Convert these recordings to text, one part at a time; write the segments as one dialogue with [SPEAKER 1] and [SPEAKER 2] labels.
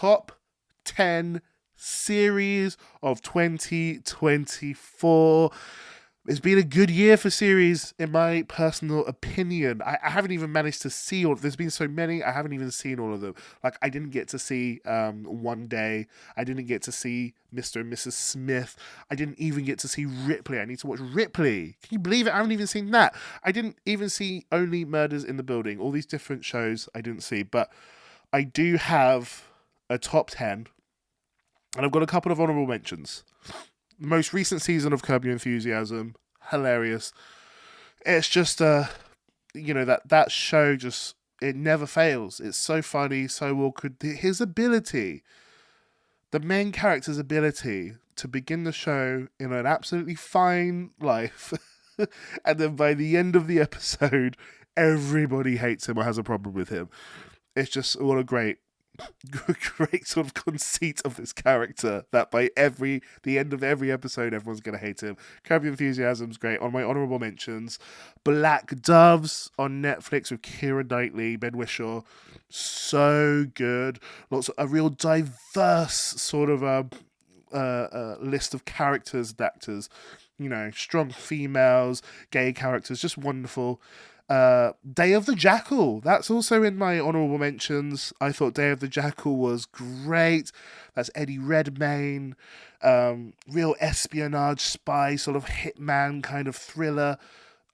[SPEAKER 1] top 10 series of 2024. It's been a good year for series, in my personal opinion. I haven't even managed to see all. There's been so many, I haven't even seen all of them. Like, I didn't get to see One Day. I didn't get to see Mr. and Mrs. Smith. I didn't even get to see Ripley. I need to watch Ripley. Can you believe it? I haven't even seen that. I didn't even see Only Murders in the Building. All these different shows I didn't see. But I do have a top 10, and I've got a couple of honorable mentions. Most recent season of Curb Your Enthusiasm, hilarious. It's just that show, just, it never fails. It's so funny, so awkward. His ability, the main character's ability to begin the show in an absolutely fine life, and then by the end of the episode, everybody hates him or has a problem with him. It's just, what a great sort of conceit of this character, that by the end of every episode, everyone's going to hate him. Curb Your Enthusiasm's great. On my honourable mentions, Black Doves on Netflix with Keira Knightley, Ben Whishaw, so good. A real diverse sort of list of characters and actors. Strong females, gay characters, just wonderful. Day of the Jackal, that's also in my honourable mentions. I thought Day of the Jackal was great. That's Eddie Redmayne, real espionage spy, sort of hitman kind of thriller.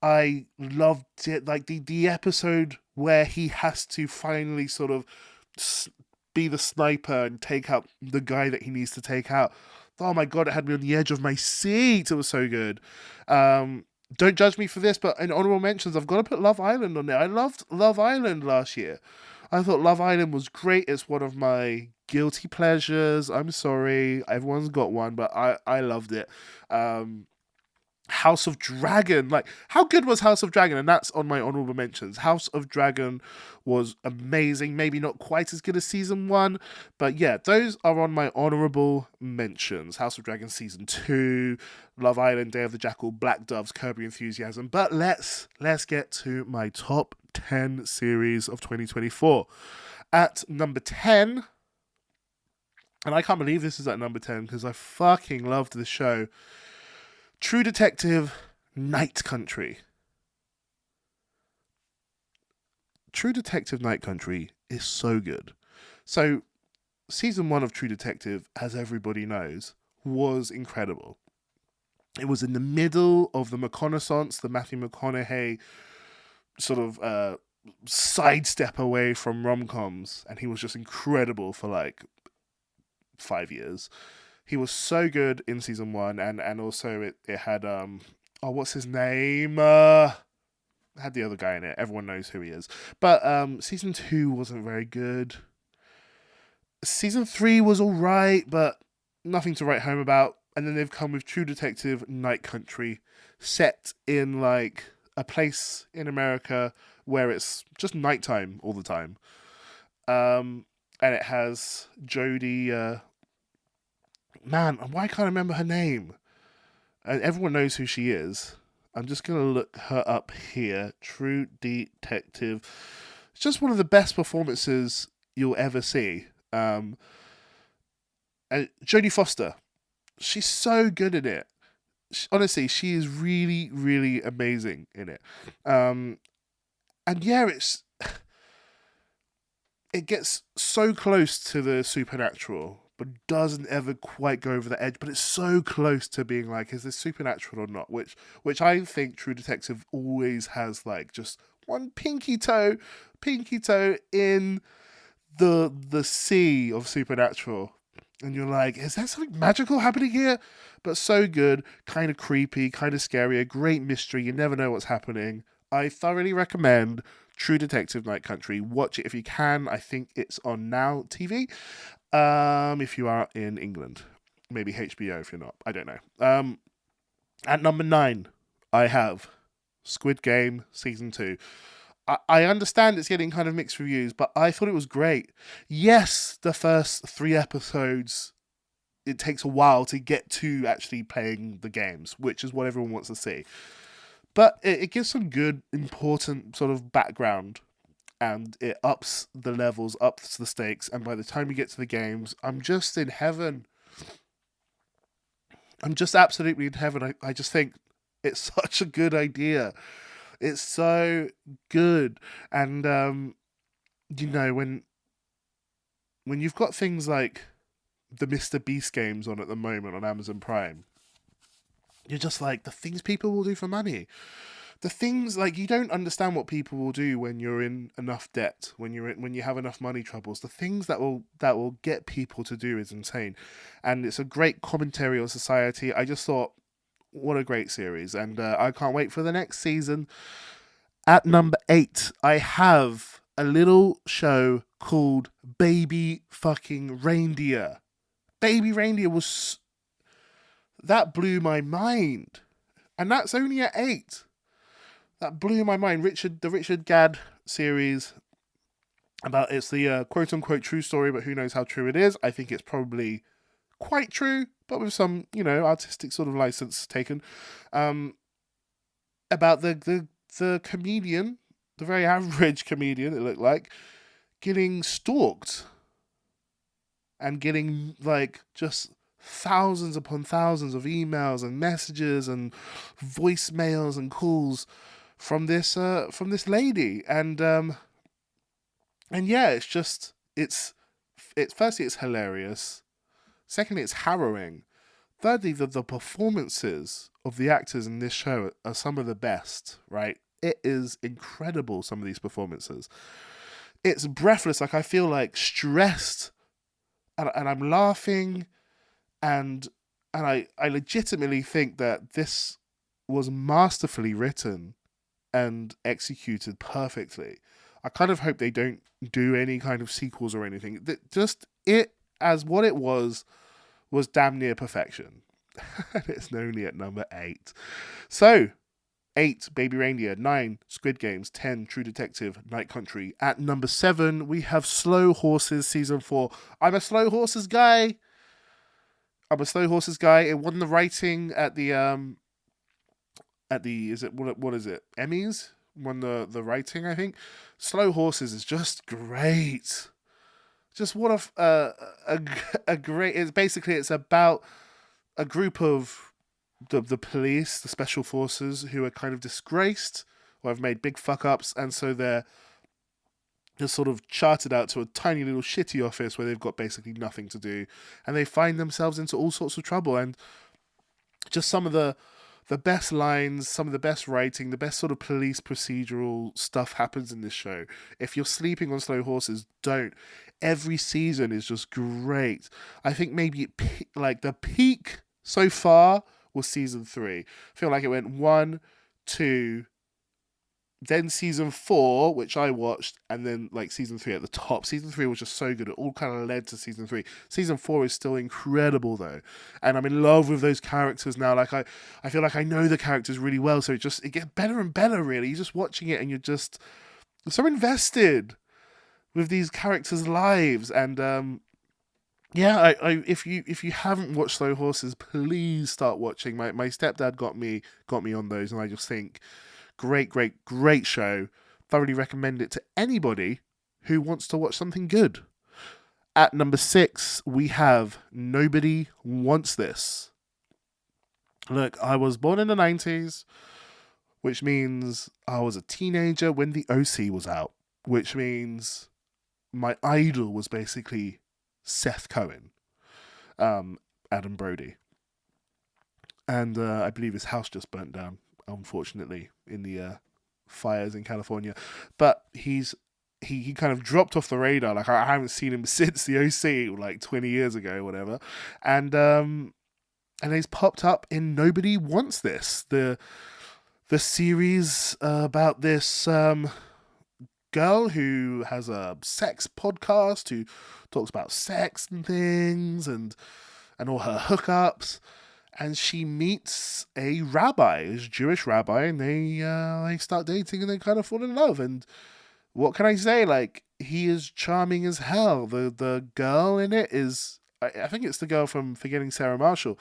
[SPEAKER 1] I loved it. Like the episode where he has to finally sort of be the sniper and take out the guy that he needs to take out. Oh my god, it had me on the edge of my seat. It was so good. Don't judge me for this, but in honorable mentions, I've got to put Love Island on there. I loved Love Island last year. I thought Love Island was great. It's one of my guilty pleasures. I'm sorry, everyone's got one, but I loved it. House of Dragon, like, how good was House of Dragon? And that's on my honorable mentions. House of Dragon was amazing. Maybe not quite as good as season 1, but yeah, those are on my honorable mentions. House of Dragon season 2, Love Island, Day of the Jackal, Black Doves, Curb Your Enthusiasm. But let's get to my top 10 series of 2024. At number 10, and I can't believe this is at number 10 because I fucking loved the show, True Detective Night Country. True Detective Night Country is so good. So, season 1 of True Detective, as everybody knows, was incredible. It was in the middle of the reconnaissance, the Matthew McConaughey sort of sidestep away from rom-coms, and he was just incredible for like 5 years. He was so good in season 1, and also it had what's his name? Had the other guy in it. Everyone knows who he is. But season 2 wasn't very good. Season 3 was alright, but nothing to write home about. And then they've come with True Detective Night Country, set in like a place in America where it's just nighttime all the time. And it has Jodie. Man, why can't I remember her name? And everyone knows who she is. I'm just going to look her up here. True Detective. It's just one of the best performances you'll ever see. And Jodie Foster. She's so good in it. Honestly, she is really, really amazing in it. And yeah, it gets so close to the supernatural, but doesn't ever quite go over the edge. But it's so close to being like, is this supernatural or not? Which I think True Detective always has, like, just one pinky toe in the sea of supernatural. And you're like, is there something magical happening here? But so good, kind of creepy, kind of scary, a great mystery. You never know what's happening. I thoroughly recommend True Detective Night Country. Watch it if you can. I think it's on Now TV. If you are in England. Maybe HBO if you're not. I don't know. At number 9, I have Squid Game Season 2. I understand it's getting kind of mixed reviews, but I thought it was great. Yes, the first 3 episodes, it takes a while to get to actually playing the games, which is what everyone wants to see. But it gives some good, important sort of background and it ups the levels, ups the stakes, and by the time you get to the games, I'm just in heaven. I'm just absolutely in heaven. I just think it's such a good idea. It's so good. And when you've got things like the Mr. Beast games on at the moment on Amazon Prime, you're just like, the things people will do for money. The things, like, you don't understand what people will do when you're in enough debt, when you have enough money troubles. The things that will get people to do is insane, and it's a great commentary on society. I just thought, what a great series, and I can't wait for the next season. At number 8, I have a little show called Baby Fucking Reindeer. Baby Reindeer that blew my mind, and that's only at 8. That blew my mind. The Richard Gadd series it's the quote unquote true story, but who knows how true it is. I think it's probably quite true, but with some, artistic sort of license taken. About the comedian, the very average comedian, it looked like, getting stalked and getting, like, just thousands upon thousands of emails and messages and voicemails and calls from this lady, and yeah, it's firstly, it's hilarious. Secondly, it's harrowing. Thirdly, the performances of the actors in this show are some of the best, right? It is incredible, some of these performances. It's breathless. Like, I feel like stressed, and I'm laughing, and I legitimately think that this was masterfully written and executed perfectly. I kind of hope they don't do any kind of sequels or anything. Just it as what it was damn near perfection. And it's only at number 8. So, 8, Baby Reindeer. 9, Squid Games. 10, True Detective, Night Country. At number 7, we have Slow Horses Season 4. I'm a Slow Horses guy. It won the writing at the what is it, Emmys, won the writing, I think. Slow Horses is just great. Just what a great. It's about a group of the police, the special forces, who are kind of disgraced or have made big fuck ups, and so they're just sort of chartered out to a tiny little shitty office where they've got basically nothing to do, and they find themselves into all sorts of trouble. And just some of the best lines, some of the best writing, the best sort of police procedural stuff happens in this show. If you're sleeping on Slow Horses, don't. Every season is just great. I think maybe the peak so far was season 3. I feel like it went 1, 2, then season 4, which I watched, and then like season 3 at the top. Season 3 was just so good. It all kind of led to season 3. Season 4 is still incredible though, and I'm in love with those characters now. Like I feel like I know the characters really well, so it gets better and better. Really, you're just watching it and you're just so invested with these characters' lives. And yeah, if you haven't watched Slow Horses, please start watching. My stepdad got me on those, and I just think, great show. Thoroughly recommend it to anybody who wants to watch something good. At number 6, we have Nobody Wants This. Look, I was born in the 90s, which means I was a teenager when the OC was out, which means my idol was basically Seth Cohen, Adam Brody. And I believe his house just burnt down, unfortunately, in the fires in California. But he kind of dropped off the radar. Like, I haven't seen him since the OC, like 20 years ago, whatever. And he's popped up in Nobody Wants This, the series about this girl who has a sex podcast, who talks about sex and things and all her hookups. And she meets a Jewish rabbi, and they start dating, and they kind of fall in love. And what can I say? Like, he is charming as hell. The girl in it is, I think it's the girl from Forgetting Sarah Marshall.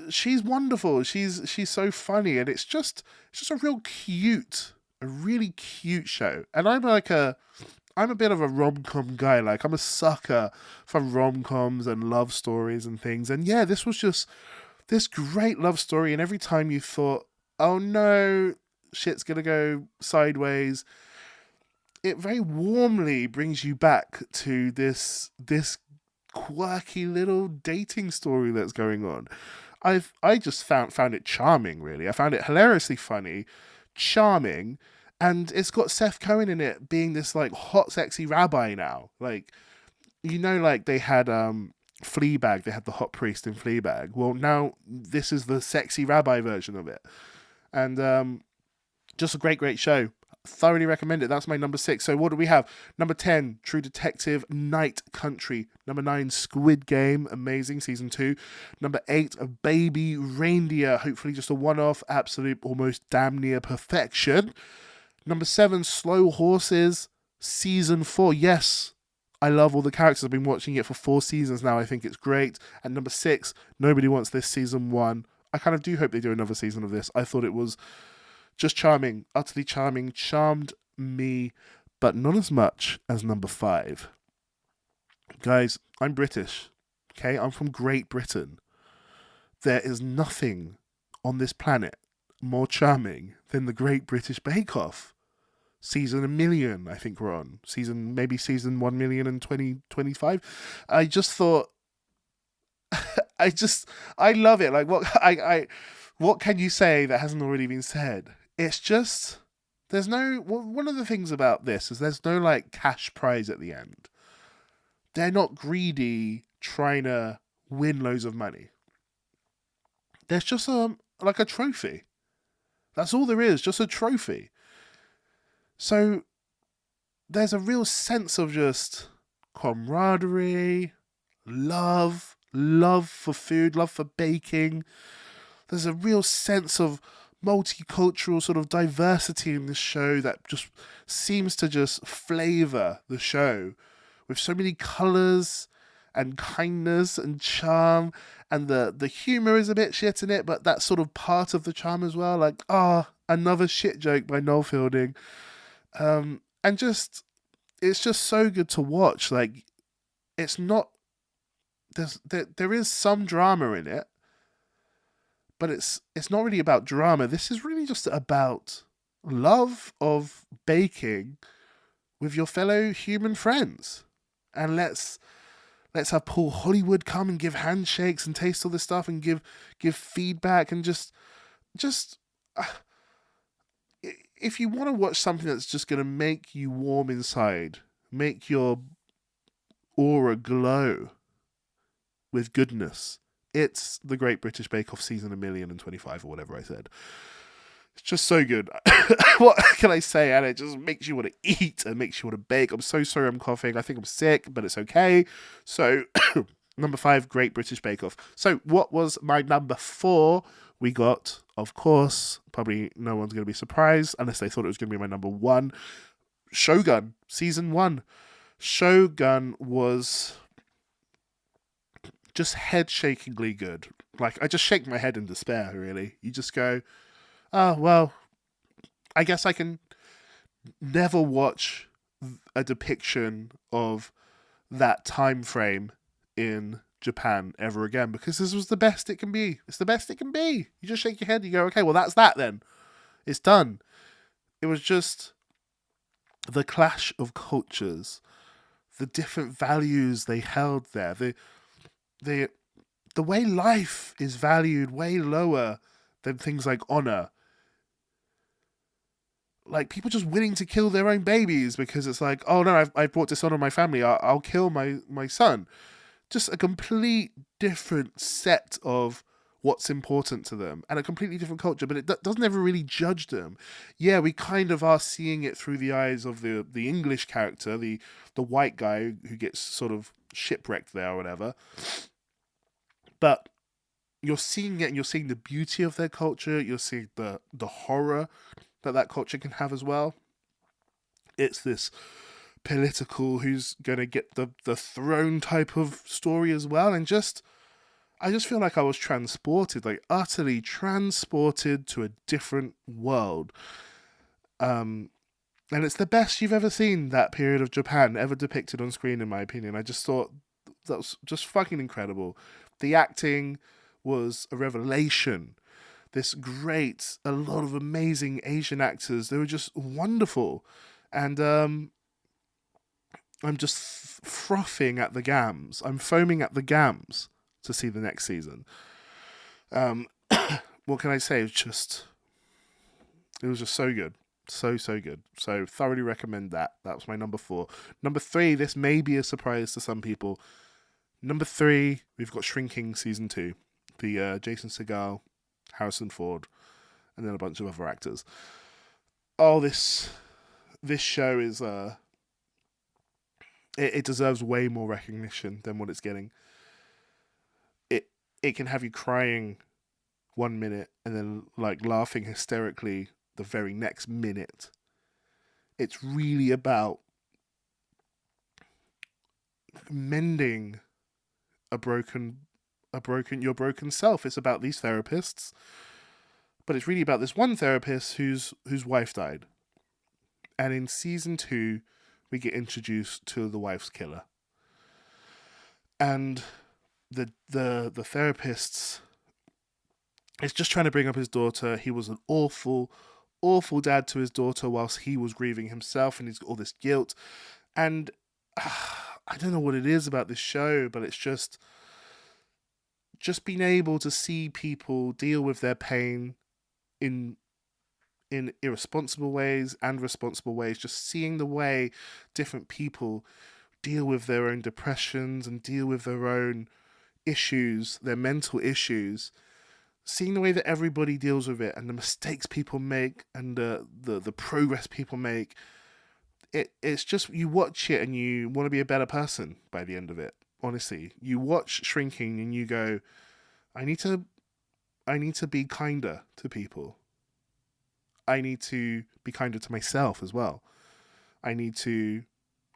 [SPEAKER 1] She's wonderful. She's so funny, and it's just a real cute a really cute show. And I'm a bit of a rom-com guy. Like, I'm a sucker for rom-coms and love stories and things. And yeah, this was just this great love story. And every time you thought, oh no, shit's gonna go sideways, it very warmly brings you back to this quirky little dating story that's going on. I just found it charming, really. I found it hilariously funny, charming, and it's got Seth Cohen in it being this like hot, sexy rabbi now. Like, like they had Fleabag, they had the hot priest in Fleabag. Well, now this is the sexy rabbi version of it, and just a great show. Thoroughly recommend it. That's my number 6. So what do we have? Number 10, True Detective Night Country. Number 9, Squid Game. Amazing, season 2. Number 8, Baby Reindeer. Hopefully just a one-off. Absolute, almost damn near perfection. Number 7, Slow Horses. Season 4. Yes, I love all the characters. I've been watching it for 4 seasons now. I think it's great. And number 6, Nobody Wants This, season 1. I kind of do hope they do another season of this. I thought it was just charming, utterly charming, charmed me, but not as much as number 5. Guys, I'm British, okay? I'm from Great Britain. There is nothing on this planet more charming than the Great British Bake Off. Season 1 million, I think we're on. Maybe season 1 million in 2025. I just thought, I love it. Like, what can you say that hasn't already been said? It's just, there's no, one of the things about this is there's no like cash prize at the end. They're not greedy trying to win loads of money. There's just like a trophy. That's all there is, just a trophy. So there's a real sense of just camaraderie, love for food, love for baking. There's a real sense of multicultural sort of diversity in this show that just seems to just flavor the show with so many colors and kindness and charm, and the humor is a bit shit in it, but that's sort of part of the charm as well. Like, another shit joke by Noel Fielding, and just it's just so good to watch. Like, it's not there is some drama in it, but it's not really about drama. This is really just about love of baking with your fellow human friends. And let's have Paul Hollywood come and give handshakes and taste all this stuff and give feedback and just if you want to watch something that's just going to make you warm inside, make your aura glow with goodness, it's the Great British Bake Off season 1 million and 25 or whatever I said. It's just so good. What can I say? And it just makes you want to eat and makes you want to bake. I'm so sorry I'm coughing. I think I'm sick, but it's okay. So, number 5, Great British Bake Off. So, what was my number 4? We got, of course, probably no one's going to be surprised unless they thought it was going to be my number 1, Shogun, season 1. Shogun was just head-shakingly good. Like, I just shake my head in despair, really. You just go, oh, well, I guess I can never watch a depiction of that time frame in Japan ever again, because this was the best it can be. It's the best it can be. You just shake your head, you go, okay, well, that's that then. It's done. It was just the clash of cultures, the different values they held there, the way life is valued way lower than things like honor. Like, people just willing to kill their own babies because it's like, oh no, I've brought dishonor on my family, I'll kill my son. Just a complete different set of what's important to them and a completely different culture, but it doesn't ever really judge them. Yeah, we kind of are seeing it through the eyes of the English character, the white guy who gets sort of shipwrecked there or whatever. But you're seeing it, and you're seeing the beauty of their culture. You're seeing the horror that culture can have as well. It's this political who's going to get the throne type of story as well. And I just feel like I was transported, like utterly transported to a different world. And it's the best you've ever seen that period of Japan ever depicted on screen, in my opinion. I just thought that was just fucking incredible. The acting was a revelation. A lot of amazing Asian actors. They were just wonderful. And I'm just frothing at the gams. I'm foaming at the gams to see the next season. Um, what can I say? It was just so good. So good. So thoroughly recommend that. That was my number 4. Number 3, this may be a surprise to some people. Number 3, we've got Shrinking season 2. The Jason Segel, Harrison Ford, and then a bunch of other actors. Oh, this show is it deserves way more recognition than what it's getting. It can have you crying 1 minute and then like laughing hysterically the very next minute. It's really about mending your broken self. It's about these therapists, but it's really about this one therapist whose wife died. And in season 2, we get introduced to the wife's killer. And the therapist is just trying to bring up his daughter. He was an awful dad to his daughter whilst he was grieving himself, and he's got all this guilt. And I don't know what it is about this show, but it's just being able to see people deal with their pain in irresponsible ways and responsible ways. Just seeing the way different people deal with their own depressions and deal with their own issues, their mental issues. Seeing the way that everybody deals with it and the mistakes people make and the progress people make. It's just, you watch it and you want to be a better person by the end of it. Honestly, you watch Shrinking and you go, I need to be kinder to people. I need to be kinder to myself as well. I need to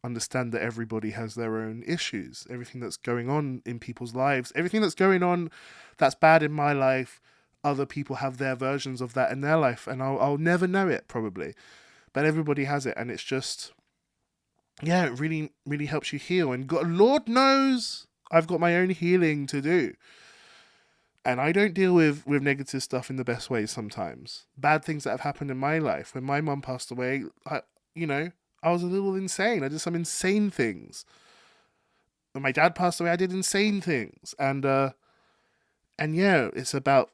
[SPEAKER 1] understand that everybody has their own issues. Everything that's going on in people's lives, everything that's going on that's bad in my life, other people have their versions of that in their life, and I'll never know it probably. But everybody has it, and it's just, yeah, it really, really helps you heal. And God, Lord knows I've got my own healing to do. And I don't deal with negative stuff in the best ways sometimes. Bad things that have happened in my life. When my mum passed away, I was a little insane. I did some insane things. When my dad passed away, I did insane things. And yeah, it's about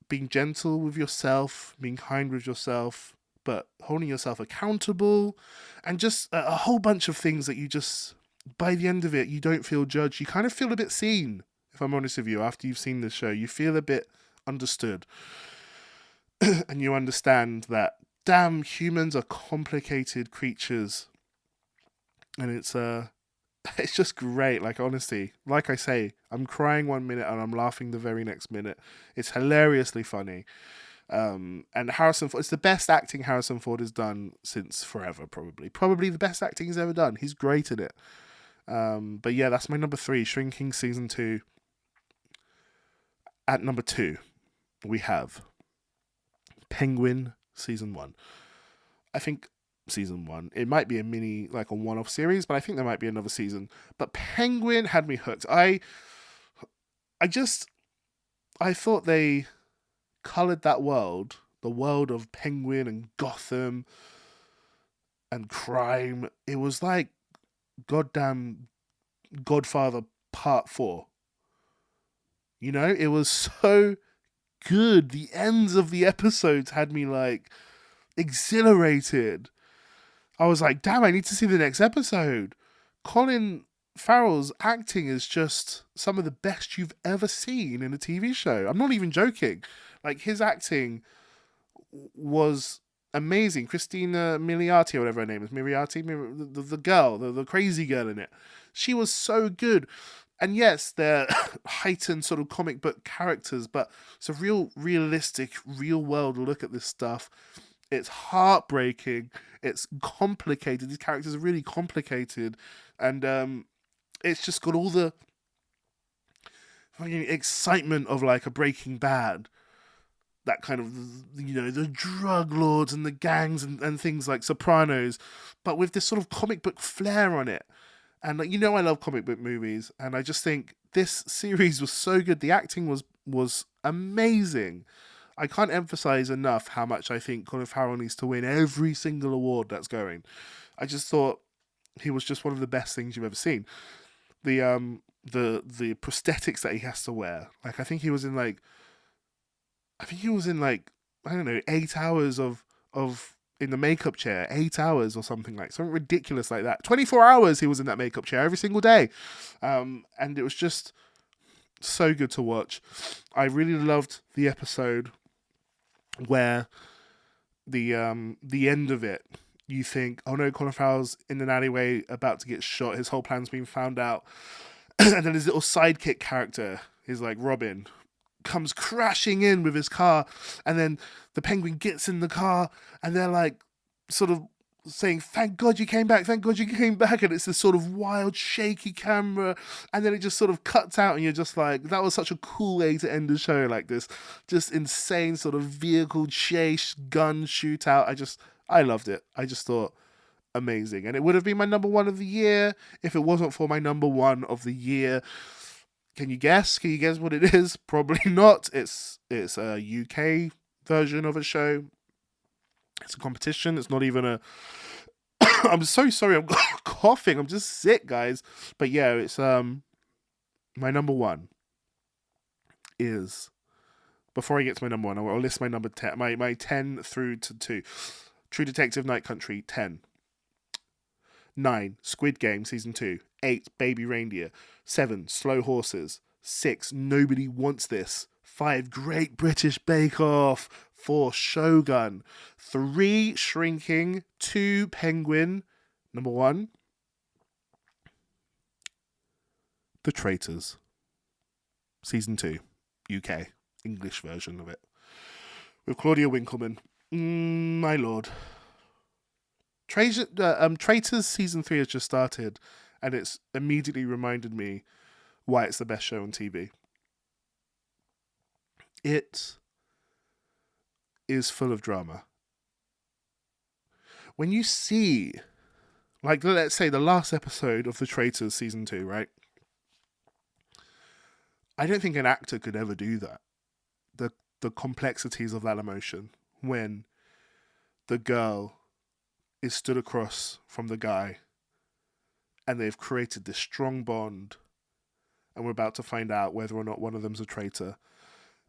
[SPEAKER 1] being gentle with yourself, being kind with yourself, but holding yourself accountable, and just a whole bunch of things that you just, by the end of it, you don't feel judged. You kind of feel a bit seen, if I'm honest with you. After you've seen the show, you feel a bit understood. And you understand that, damn, humans are complicated creatures. And it's just great. Like, honestly, like I say, I'm crying 1 minute and I'm laughing the very next minute. It's hilariously funny. And Harrison Ford, it's the best acting Harrison Ford has done since forever, probably the best acting he's ever done. He's great in it. But yeah, that's my number 3, Shrinking season 2. At number 2, we have Penguin season 1. I think season 1, it might be a mini, like a one-off series, but I think there might be another season. But Penguin had me hooked. I thought they coloured that world, the world of Penguin and Gotham and crime. It was like goddamn Godfather Part 4. You know, it was so good. The ends of the episodes had me like exhilarated. I was like, damn, I need to see the next episode. Colin Farrell's acting is just some of the best you've ever seen in a TV show. I'm not even joking. Like, his acting was amazing. Christina Milioti, or whatever her name is, the girl, the crazy girl in it. She was so good. And yes, they're heightened sort of comic book characters, but it's a realistic, real world look at this stuff. It's heartbreaking. It's complicated. These characters are really complicated. And it's just got all the fucking excitement of like a Breaking Bad. that kind of, the drug lords and the gangs and things like Sopranos, but with this sort of comic book flair on it. And I love comic book movies, and I just think this series was so good. The acting was amazing. I can't emphasize enough how much I think Colin Farrell needs to win every single award that's going. I just thought he was just one of the best things you've ever seen. The prosthetics that he has to wear, like I think he was in like I don't know, 8 hours of in the makeup chair, 8 hours or something ridiculous like that. 24 hours he was in that makeup chair every single day, and it was just so good to watch. I really loved the episode where the end of it, you think, oh no, Colin Farrell's in an alleyway about to get shot. His whole plan's been found out, and then his little sidekick character is like Robin, comes crashing in with his car, and then the Penguin gets in the car, and they're like sort of saying, thank God you came back, and it's this sort of wild shaky camera, and then it just sort of cuts out, and you're just like, that was such a cool way to end the show, like this just insane sort of vehicle chase, gun shootout. I loved it. I just thought amazing, and it would have been my number one of the year if it wasn't for my number one of the year. Can you guess what it is? Probably not. It's a UK version of a show. It's a competition. It's not even a... I'm so sorry, I'm coughing. I'm just sick, guys. But yeah, it's my number one is... Before I get to my number one, I'll list my number 10. My 10 through to 2. True Detective Night Country, 10. 9, Squid Game Season 2. 8, Baby Reindeer. 7, Slow Horses. 6, Nobody Wants This. 5, Great British Bake Off. 4, Shogun. 3, Shrinking. 2, Penguin. Number 1, The Traitors. Season 2. UK. English version of it. With Claudia Winkleman. My lord. Traitors Season 3 has just started, and it's immediately reminded me why it's the best show on TV. It is full of drama. When you see, like, let's say the last episode of The Traitors Season 2, right? I don't think an actor could ever do that. The complexities of that emotion when the girl is stood across from the guy and they've created this strong bond, and we're about to find out whether or not one of them's a traitor,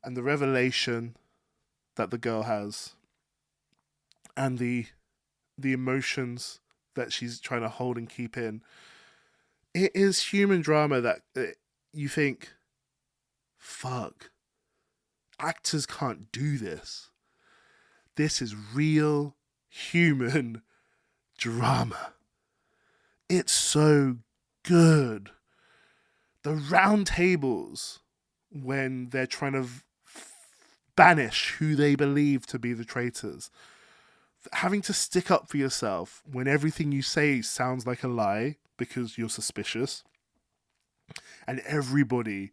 [SPEAKER 1] and the revelation that the girl has, and the emotions that she's trying to hold and keep in. It is human drama that you think, fuck, actors can't do this. This is real human drama. It's so good. The round tables when they're trying to banish who they believe to be the traitors. Having to stick up for yourself when everything you say sounds like a lie because you're suspicious. And everybody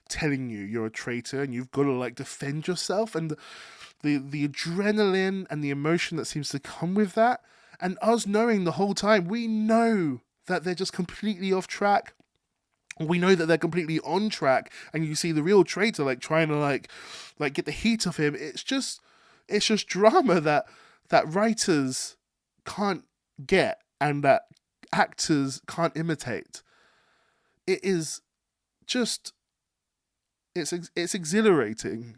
[SPEAKER 1] telling you're a traitor and you've got to like defend yourself, and the adrenaline and the emotion that seems to come with that, and us knowing the whole time, we know that they're just completely off track. We know that they're completely on track, and you see the real traitor like trying to like get the heat off him. It's just drama that writers can't get and that actors can't imitate. It is just it's exhilarating.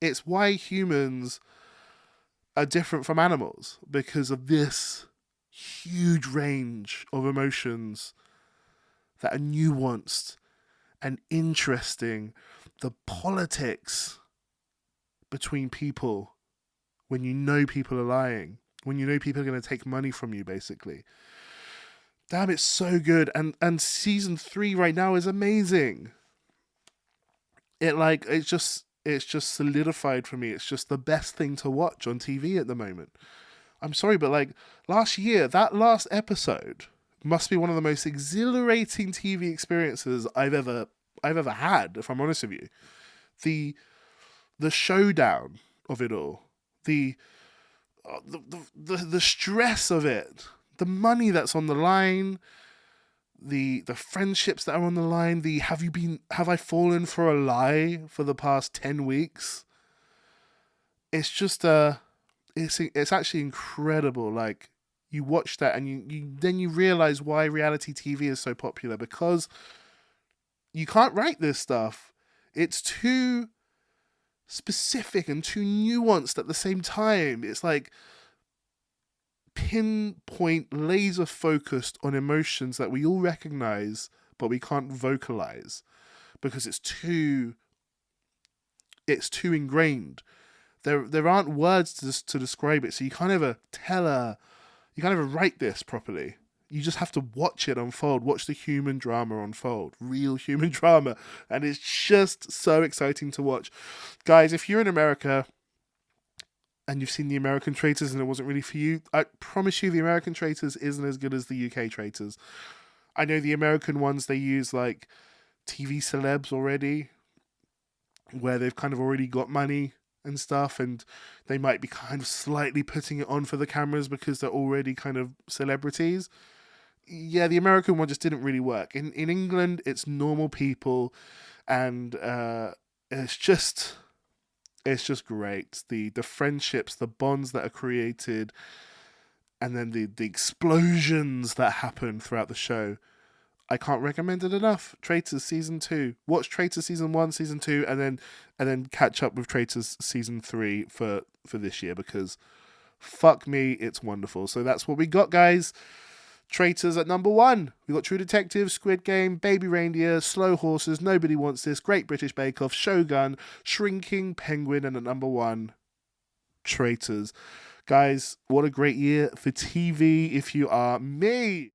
[SPEAKER 1] It's why humans are different from animals, because of this huge range of emotions that are nuanced and interesting. The politics between people when you know people are lying, when you know people are going to take money from you, basically. Damn, it's so good. And season 3 right now is amazing. It's just solidified for me. It's just the best thing to watch on TV at the moment. I'm sorry, but like last year, that last episode must be one of the most exhilarating TV experiences I've ever had, if I'm honest with you. the showdown of it all, the the stress of it, the money that's on the line, the friendships that are on the line, the have I fallen for a lie for the past 10 weeks? It's just it's actually incredible. Like, you watch that and you realize why reality TV is so popular, because you can't write this stuff. It's too specific and too nuanced at the same time. It's like pinpoint, laser focused on emotions that we all recognize, but we can't vocalize because it's too ingrained. There aren't words to describe it, so you can't ever write this properly. You just have to watch it unfold, watch the human drama unfold, real human drama, and it's just so exciting to watch. Guys, if you're in America and you've seen the American Traitors and it wasn't really for you, I promise you the American Traitors isn't as good as the UK Traitors. I know the American ones, they use like TV celebs already, where they've kind of already got money and stuff, and they might be kind of slightly putting it on for the cameras because they're already kind of celebrities. Yeah, the American one just didn't really work. In England, it's normal people, and it's just great. The friendships, the bonds that are created, and then the explosions that happen throughout the show. I can't recommend it enough. Traitors Season 2. Watch Traitors Season 1, Season 2, and then catch up with Traitors Season 3 for this year, because fuck me, it's wonderful. So that's what we got, guys. Traitors at number 1. We got True Detective, Squid Game, Baby Reindeer, Slow Horses, Nobody Wants This, Great British Bake Off, Shogun, Shrinking, Penguin, and at number 1, Traitors. Guys, what a great year for TV if you are me.